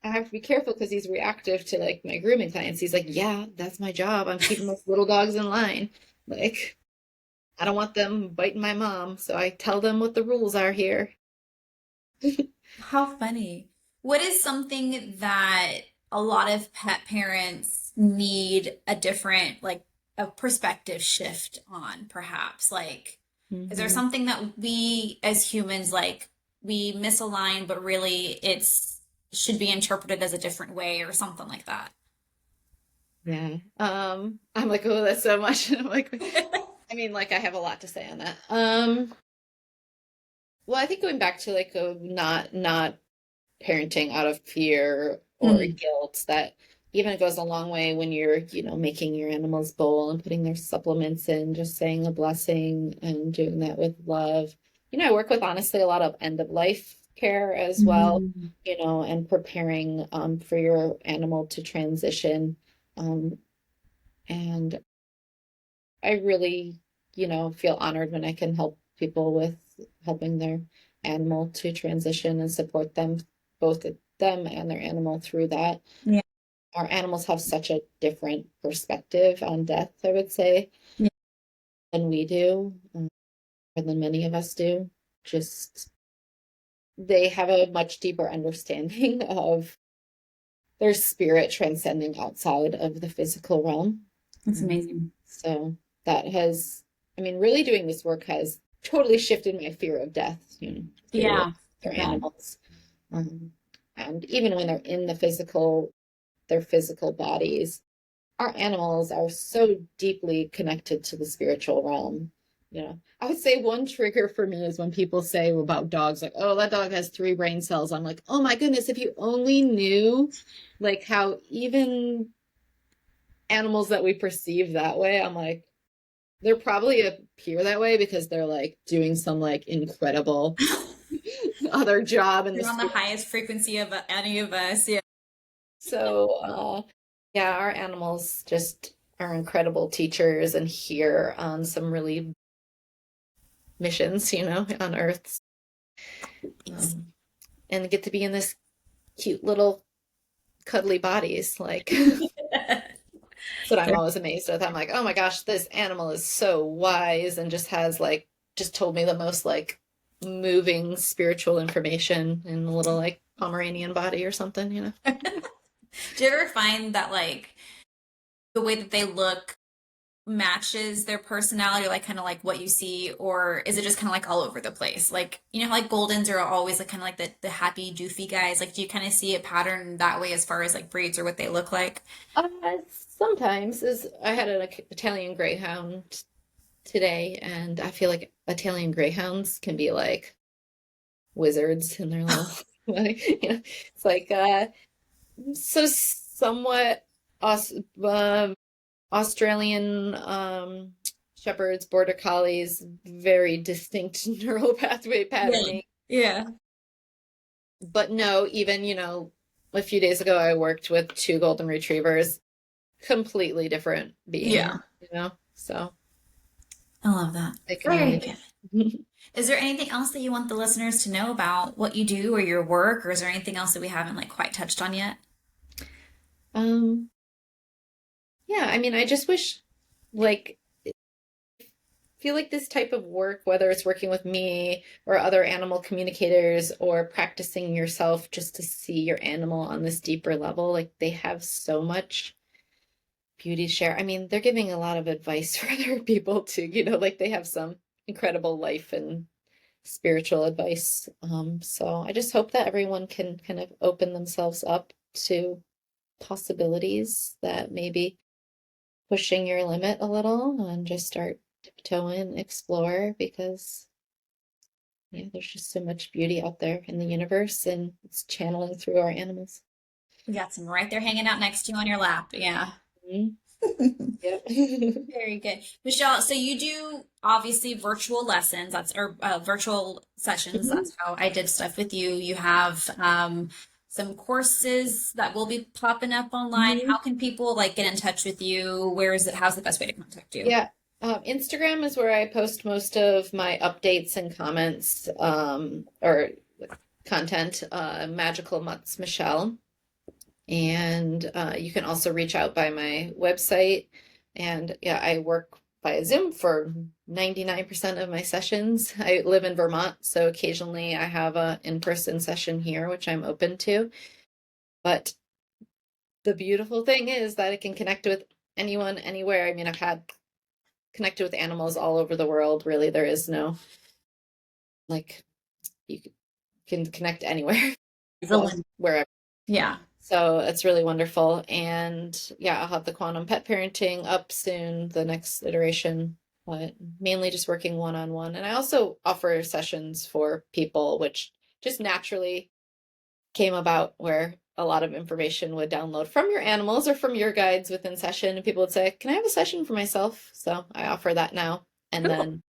I have to be careful because he's reactive to like my grooming clients. He's like, yeah, that's my job. I'm keeping those little dogs in line. Like, I don't want them biting my mom. So I tell them what the rules are here. How funny. What is something that a lot of pet parents need a different, like, a perspective shift on, perhaps? Like, is there Hmm. something that we as humans, like, we misalign, but really it's should be interpreted as a different way or something like that? Yeah. I'm like, oh, that's so much. And I'm like, I mean, like, I have a lot to say on that. Well, I think going back to like not parenting out of fear or Hmm. guilt, that even goes a long way when you're, making your animals bowl and putting their supplements in, just saying a blessing and doing that with love. I work with honestly a lot of end of life care as well, Mm. and preparing for your animal to transition. Um, and I really, feel honored when I can help people with helping their animal to transition and support them, both them and their animal through that. Yeah. Our animals have such a different perspective on death, I would say, Yeah. than we do, or than many of us do. Just they have a much deeper understanding of their spirit transcending outside of the physical realm. That's Mm. amazing. So that has, I mean, really doing this work has totally shifted my fear of death, fear of Yeah. their Yeah. animals. Um, and even when they're in their physical bodies, our animals are so deeply connected to the spiritual realm. I would say one trigger for me is when people say about dogs, like, oh, that dog has 3 brain cells. I'm like, oh my goodness, if you only knew like how even animals that we perceive that way, I'm like, they're probably appear that way because they're like doing some like incredible other job in the You're on the spirit. highest frequency of any of us. Yeah. So, yeah, our animals just are incredible teachers and here on some really missions, on Earth, um, and get to be in this cute little cuddly bodies. Like, that's what I'm always amazed with. I'm like, oh my gosh, this animal is so wise and just has like, just told me the most like moving spiritual information in a little like Pomeranian body or something. Do you ever find that like the way that they look matches their personality, like kind of like what you see, or is it just kind of like all over the place? Like, you know, how, like Goldens are always like kind of like the happy, doofy guys. Like, do you kind of see a pattern that way as far as like breeds or what they look like? Uh, Sometimes is I had an Italian Greyhound today, and I feel like Italian Greyhounds can be like wizards in their little like, it's like so somewhat Aus Australian shepherds, border collies, very distinct neural pathway Yeah. patterning. Yeah. But no, even, a few days ago I worked with two golden retrievers, completely different Yeah. beings. So I love that. they Very good. communicate. Is there anything else that you want the listeners to know about what you do or your work, or is there anything else that we haven't like quite touched on yet? Um, yeah, I mean, I just wish, like, feel like this type of work, whether it's working with me or other animal communicators or practicing yourself just to see your animal on this deeper level, like they have so much beauty to share. I mean, they're giving a lot of advice for other people too, like they have some incredible life and spiritual advice. So I just hope that everyone can kind of open themselves up to possibilities that maybe pushing your limit a little and just start tiptoeing, explore, because yeah, there's just so much beauty out there in the universe and it's channeling through our animals. We got some right there hanging out next to you on your lap. Yeah. Mhm. Yep. Very good. Michelle, so you do obviously virtual lessons, that's or virtual sessions. Mhm. That's how I did stuff with you. You have some courses that will be popping up online. Mhm. How can people like get in touch with you? Where is it? How's the best way to contact you? Yeah. Instagram is where I post most of my updates and comments, or content, Magical Mutts Michelle. And you can also reach out by my website. And yeah, I work via Zoom for 99% of my sessions. I live in Vermont, so occasionally I have a in-person session here, which I'm open to. But the beautiful thing is that I can connect with anyone, anywhere. I mean, I've had connected with animals all over the world. Really, there is no, like, you can connect anywhere, The link. wherever. Yeah. So it's really wonderful. And yeah, I'll have the quantum pet parenting up soon, the next iteration, but mainly just working one on one. And I also offer sessions for people, which just naturally came about where a lot of information would download from your animals or from your guides within session. And people would say, can I have a session for myself? So I offer that now. And Cool. then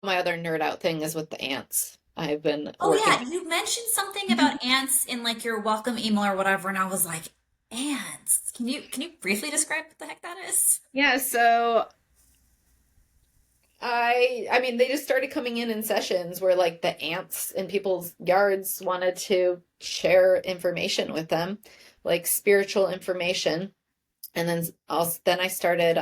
my other nerd out thing is with the ants. I've been Oh working. yeah, you mentioned something about ants in like your welcome email or whatever, and I was like, ants. Can you briefly describe what the heck that is? Yeah, so I mean they just started coming in sessions where like the ants in people's yards wanted to share information with them, like spiritual information. And then I started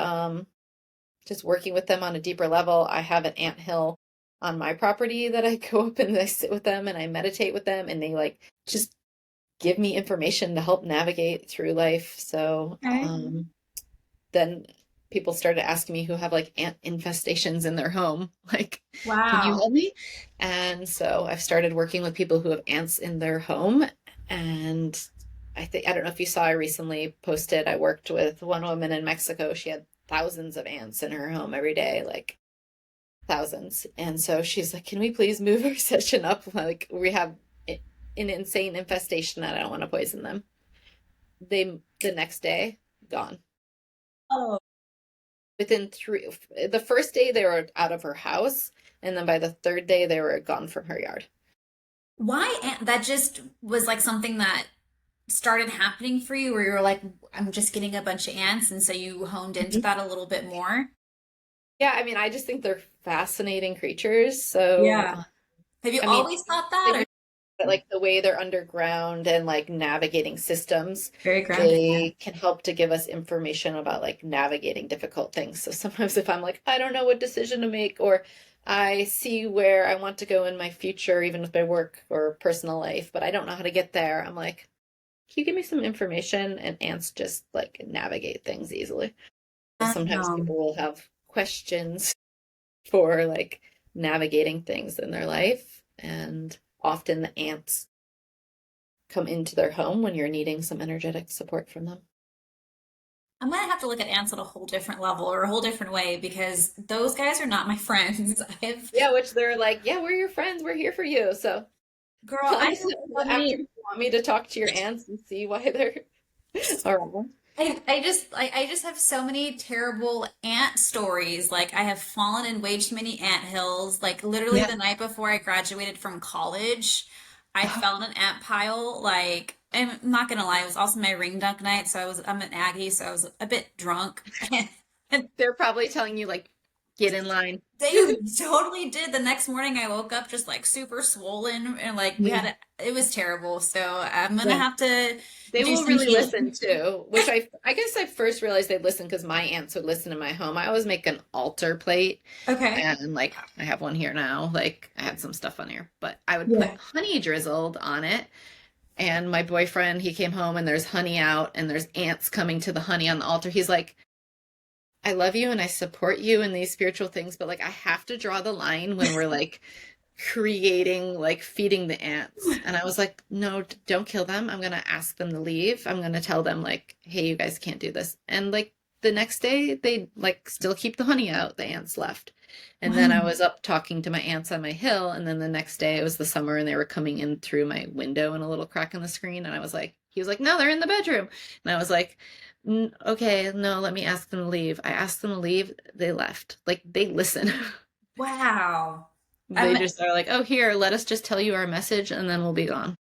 just working with them on a deeper level. I have an ant hill on my property that I go up and I sit with them and I meditate with them and they like just give me information to help navigate through life. So Okay. then people started asking me who have like ant infestations in their home, like, can you Wow. help me? And so I've started working with people who have ants in their home. And I don't know if you saw, I recently posted, I worked with one woman in Mexico. She had thousands of ants in her home every day, like thousands. And so she's like, can we please move our session up? Like, we have an insane infestation and I don't want to poison them. The next day, gone. Oh, Within the first day they were out of her house, and then by the third day they were gone from her yard. why that just was like something that started happening for you where you were like, I'm just getting a bunch of ants, and so you honed into Mhm. that a little bit more. Yeah, I mean, I just think they're fascinating creatures. So, Yeah. Have you I mean, always thought they that or like the way they're underground and like navigating systems, very grounded? Yeah. they can help to give us information about like navigating difficult things. So sometimes if I'm like, I don't know what decision to make, or I see where I want to go in my future, even with my work or personal life, but I don't know how to get there, I'm like, can you give me some information? And ants just like navigate things easily. Sometimes Um, people will have questions for like navigating things in their life, and often the ants come into their home when you're needing some energetic support from them. I'm gonna have to look at ants at a whole different level or a whole different way because those guys are not my friends. I've, Yeah, which they're like, yeah, we're your friends, we're here for you. So girl, tell I me have so after many. you want me to talk to your ants and see why they're around. I just have so many terrible ant stories. Like I have fallen in way too many ant hills. Like literally Yeah. the night before I graduated from college, I fell in an ant pile. Like I'm not gonna lie, it was also my ring dunk night, so I'm an Aggie, so I was a bit drunk. And They're probably telling you like, get in line. they totally did. The next morning I woke up just like super swollen and like Mm. it was terrible. So I'm gonna Yeah. have to They do will some really listen healing. too, which I guess I first realized they'd listen because my aunts would listen in my home. I always make an altar plate, Okay. and like I have one here now. Like I had some stuff on here, but I would put Yeah. honey drizzled on it. And my boyfriend, he came home and there's honey out and there's ants coming to the honey on the altar. He's like, I love you and I support you in these spiritual things, but like I have to draw the line when we're like creating, like feeding the ants. And I was like, no, don't kill them. I'm going to ask them to leave. I'm going to tell them, like, hey, you guys can't do this. And like the next day, they like still keep the honey out. The ants left. And then I Wow. was up talking to my aunts on my hill. And then the next day, it was the summer and they were coming in through my window in a little crack in the screen. And I was like, he was like, no, they're in the bedroom. And I was like, okay, no, let me ask them to leave. I asked them to leave. They left. Like they listen. Wow. They just are like, oh, here, let us just tell you our message and then we'll be gone.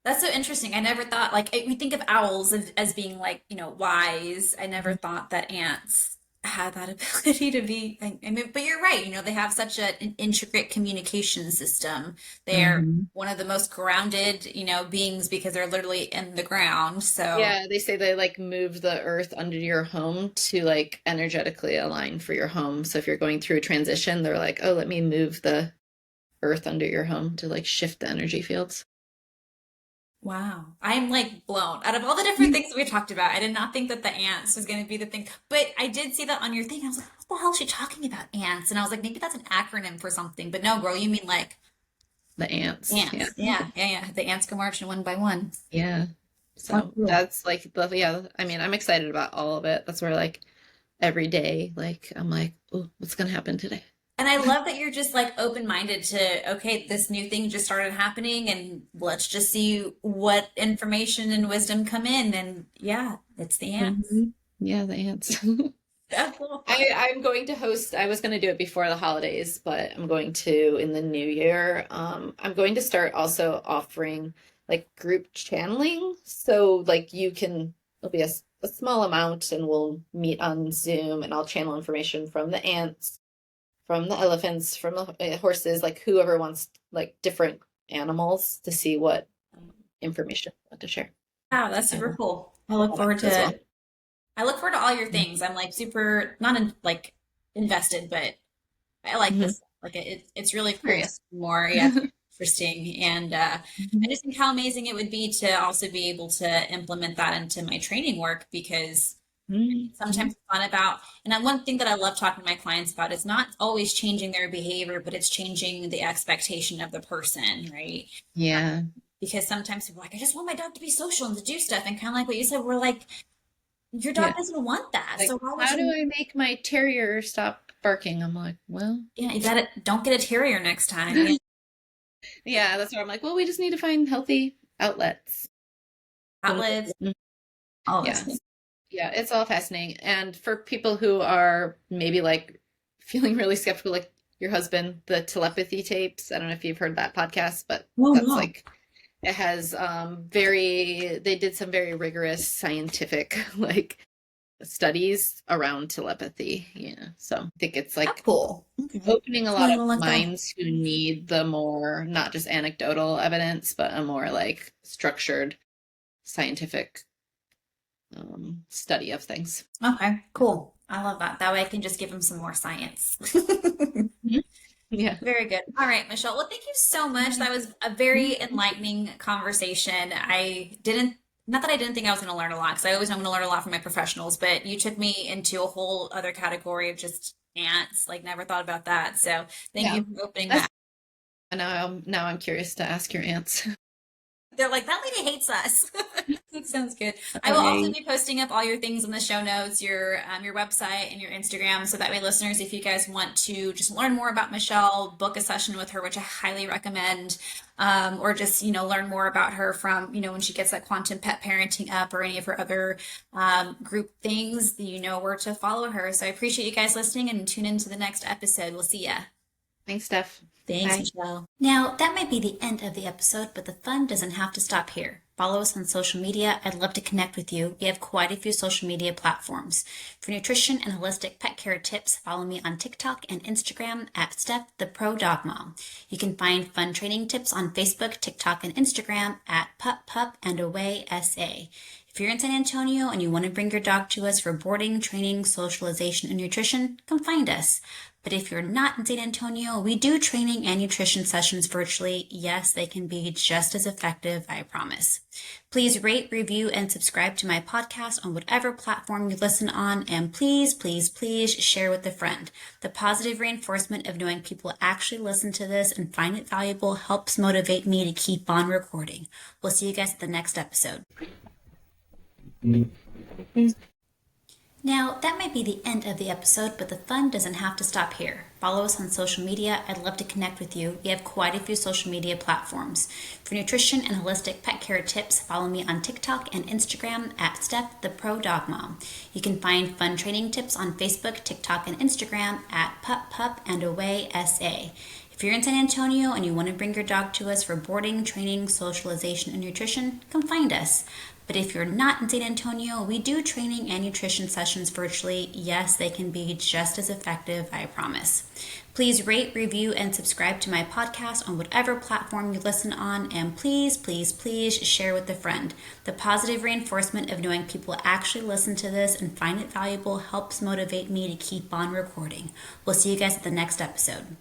That's so interesting. I never thought like we think of owls as being like, wise. I never thought that ants had that ability to be. I mean, but you're right. They have such an intricate communication system. They're Hmm. one of the most grounded, beings because they're literally in the ground. So, Yeah, they say they like move the earth under your home to like energetically align for your home. So if you're going through a transition, they're like, oh, let me move the earth under your home to like shift the energy fields. wow. I'm like blown. Out of all the different things we talked about, I did not think that the ants was going to be the thing. But I did see that on your thing. I was like, what the hell is she talking about, ants? And I was like, maybe that's an acronym for something. But no, girl, you mean like The ants. Yeah. ants. Yeah, yeah, yeah. The ants go marching one by one. Yeah. How So cool. that's like the, yeah, I mean, I'm excited about all of it. That's where like every day, like I'm like, oh, what's gonna happen today? And I love that you're just like open-minded to, okay, this new thing just started happening and let's just see what information and wisdom come in. And yeah, it's the ants. Hmm. Yeah, the ants. That's cool. I'm going to host, I was going to do it before the holidays, but I'm going to in the new year. I'm going to start also offering like group channeling. So like you can, it'll be a small amount and we'll meet on Zoom and I'll channel information from the ants, from the elephants, from the horses, like whoever wants like different animals to see what information I want to share. Wow, that's I super will cool. do that as well. I look forward to all your things. I'm like super not in, like invested, but I like Mhm. this. Like it's really cool to Curious. see more. Yeah, it's interesting, and I Mhm. just think how amazing it would be to also be able to implement that into my training work because Mhm. sometimes it's not about. And one thing that I love talking to my clients about is not always changing their behavior, but it's changing the expectation of the person, right? Yeah. Because sometimes people are like, I just want my dog to be social and to do stuff, and kind of like what you said, we're like, your dog Yeah. doesn't want that, Like, so why would how do you? I make my terrier stop barking? I'm like, well, Yeah, you gotta don't get a terrier next time. Yeah, yeah, that's where I'm like, well, we just need to find healthy outlets. outlets, Mm. all those Yeah. things. Yeah, it's all fascinating. And for people who are maybe like feeling really skeptical, like your husband, the telepathy tapes, I don't know if you've heard that podcast, but No, that's no. like it has very they did some very rigorous scientific like studies around telepathy. Yeah. So I think it's How like cool. Okay. opening a lot Definitely of gonna look that. minds who need the more, not just anecdotal evidence, but a more like structured scientific study of things. Okay, cool. I love that. That way I can just give him some more science. Mhm. Yeah. Very good. All right, Michelle. Well, thank you so much. That was a very enlightening conversation. I didn't Not that I didn't think I was going to learn a lot, because I always know I'm going to learn a lot from my professionals, but you took me into a whole other category of just ants. Like, never thought about that. So thank Yeah. you for opening That's that. now I'm curious to ask your aunts. They're like, that lady hates us. That sounds good. I will also Okay. be posting up all your things in the show notes, your website and your Instagram, so that way, listeners, if you guys want to just learn more about Michelle, book a session with her, which I highly recommend, or just learn more about her from when she gets that quantum pet parenting up or any of her other group things, you know where to follow her. So I appreciate you guys listening and tune into the next episode. We'll see ya. Thanks, Steph. Thanks, Bye. Michelle. Now, that might be the end of the episode, but the fun doesn't have to stop here. Follow us on social media. I'd love to connect with you. We have quite a few social media platforms. For nutrition and holistic pet care tips, follow me on TikTok and Instagram at Steph the Pro Dog Mom. You can find fun training tips on Facebook, TikTok, and Instagram at Pup Pup and Away SA. If you're in San Antonio and you want to bring your dog to us for boarding, training, socialization, and nutrition, come find us. But if you're not in San Antonio, we do training and nutrition sessions virtually. Yes, they can be just as effective, I promise. Please rate, review, and subscribe to my podcast on whatever platform you listen on. And please, please, please share with a friend. The positive reinforcement of knowing people actually listen to this and find it valuable helps motivate me to keep on recording. We'll see you guys at the next episode. Now, that might be the end of the episode, but the fun doesn't have to stop here. Follow us on social media. I'd love to connect with you. We have quite a few social media platforms. For nutrition and holistic pet care tips, follow me on TikTok and Instagram at Steph the Pro Dog Mom. You can find fun training tips on Facebook, TikTok, and Instagram at Pup Pup and Away SA. If you're in San Antonio and you want to bring your dog to us for boarding, training, socialization, and nutrition, come find us. But if you're not in San Antonio, we do training and nutrition sessions virtually. Yes, they can be just as effective, I promise. Please rate, review, and subscribe to my podcast on whatever platform you listen on. And please, please, please share with a friend. The positive reinforcement of knowing people actually listen to this and find it valuable helps motivate me to keep on recording. We'll see you guys at the next episode.